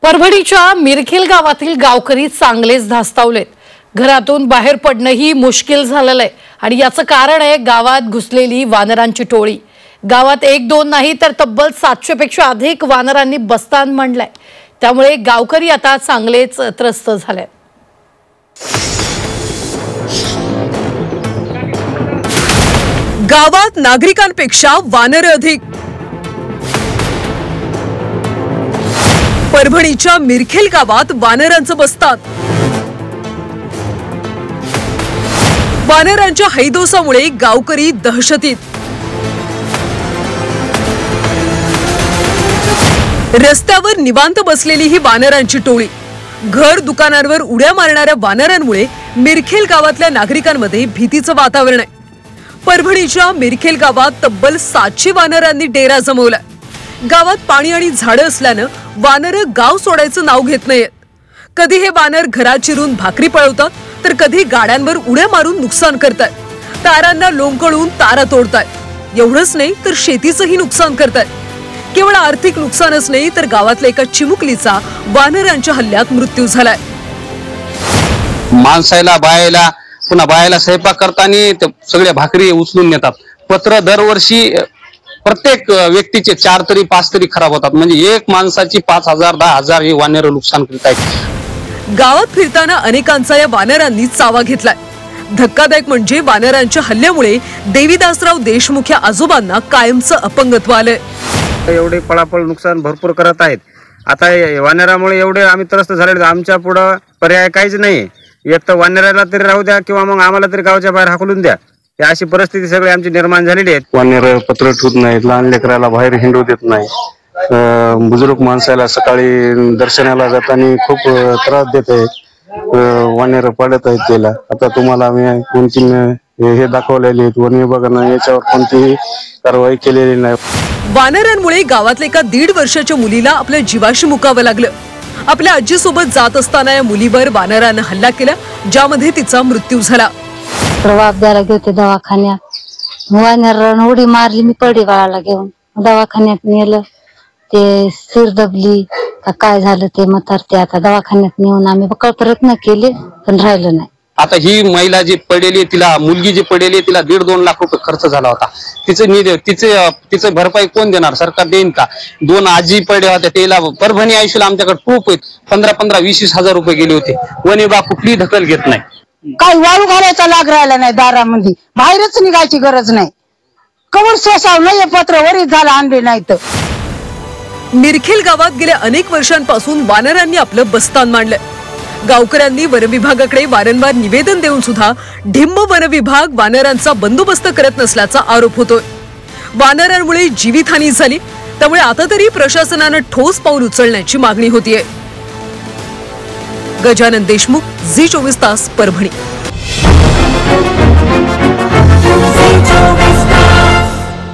परभणीच्या मिरखेल गावातील गावकरी चांगलेच धास्तावलेत। घरातून बाहेर पडणंही मुश्किल झालेलं आहे आणि याचं कारण आहे गावात घुसलेली वानरांची टोळी। गावात एक दोन नाही तर तब्बल 700 पेक्षा अधिक वानरांनी बस्तान मांडलंय। त्यामुळे गावकरी आता चांगलेच त्रस्त झाले। गावात नागरिकांपेक्षा वानर अधिक। परभणीच्या मिरखेल गावात वानरांचं बस्तान। वानरांच्या हैदोसामुळे गावकरी दहशतीत। रस्त्यावर निवांत बसलेली ही वानरांची टोळी। घर दुकानांवर उड्या मारणाऱ्या वानरांमुळे मिरखेल गावातल्या नागरिकांमध्ये भीतीचं वातावरण आहे। परभणीच्या मिरखेल गावात तब्बल 700 वानरांनी डेरा जमवलाय। गावात पाणी आणि झाडं असल्यानं वानरं गाव सोडायचं नाव घेत नाहीत। कधी हे वानर घरात चिरून भाकरी पळवतात तर कधी गाड्यांवर उड्या मारून नुकसान करतात। तारांना लोंबकळून तारा तोडतात। एवढंच नाही तर शेतीचंही नुकसान करतात। केवळ आर्थिक नुकसानच नाही तर गावातल्या एका चिमुकलीचा वानरांच्या हल्ल्यात मृत्यू झालाय। माणसाला बायाला पुन्हा बायाला स्वयंपाक करताना सगळ्या भाकरी उचलून नेतात। पत्र दरवर्षी प्रत्येक व्यक्तीचे 4 तरी 5 तरी खराब होतात। म्हणजे एक माणसाची 5000 10,000 हे वानर नुकसान करत आहेत। गावात फिरताना अनेकांचा या वानरांनी चावा घेतलाय। धक्कादायक म्हणजे वानरांच्या हल्ल्यामुळे देवीदासराव देशमुख या आजोबांना कायमचं अपंगत्व आलंय। एवढे पळापळ नुकसान भरपूर करत आहेत। आता वानरामुळे एवढे आम्ही त्रस्त झालेले, आमच्या पुढे पर्याय काहीच नाही। एक तर वानराला तरी राहू द्या किंवा मग आम्हाला तरी गावच्या बाहेर हाकलून द्या। अशी परिस्थिती सगळी आमची निर्माण झालेली आहे। वानर पत्र ठेवत नाहीत, लहान लेकराला बाहेर हिंडू देत नाही। बुजुर्ग माणसाला सकाळी दर्शनाला जाताना खूप त्रास देत आहेत। वानर पडत आहेत त्याला। आता तुम्हाला आम्ही 2-3 हे दाखवलेले आहेत। वन विभागानं याच्यावर कोणतीही कारवाई केलेली नाही। वानरांमुळे गावातल्या एका 1.5 वर्षाच्या मुलीला आपल्या जीवाशी मुकावं लागलं। आपल्या आजीसोबत जात असताना या मुलीवर वानरानं हल्ला केला, ज्यामध्ये तिचा मृत्यू झाला। प्रभाव द्यायला गेले दवाखान्यात, वानरानं उडी मारली, मी पडे बाळाला घेऊन दवाखान्यात नेलं। ते सिर दबली का काय झालं ते म्हातारते, आता दवाखान्यात नेऊन आम्ही बकळ प्रयत्न केले पण राहिलं नाही। आता ही महिला जी पडलेली, तिला मुलगी जी पडलेली, तिला 1.5-2 लाख रुपये खर्च झाला होता। तिचं भरपाई कोण देणार? सरकार देईन का? 2 आजी पडल्या होत्या, त्याला परभणी आयुष्याला आमच्याकडे खूप 15-20 हजार रुपये गेले होते। वन विभाग कुठली दखल घेत नाही। काही वाळू घालायचा लाग राहिला नाही, दारामध्ये बाहेरच निघायची गरज नाही। कवर सोसाव नाही, पत्र वरीच झालं आणले नाही तर। मिरखेल गावात गेल्या अनेक वर्षांपासून वानरांनी आपलं बस्तान मांडलंय। गावकऱ्यांनी वन विभागाकडे वारंवार निवेदन देऊन सुद्धा ढिम्म वन विभाग वानरांचा बंदोबस्त करत नसल्याचा आरोप होतोय। वानरांमुळे जीवितहानी झाली, त्यामुळे आता तरी प्रशासनानं ठोस पाऊल उचलण्याची मागणी होतीये। गजानन देशमुख, झी 24 तास, परभणी।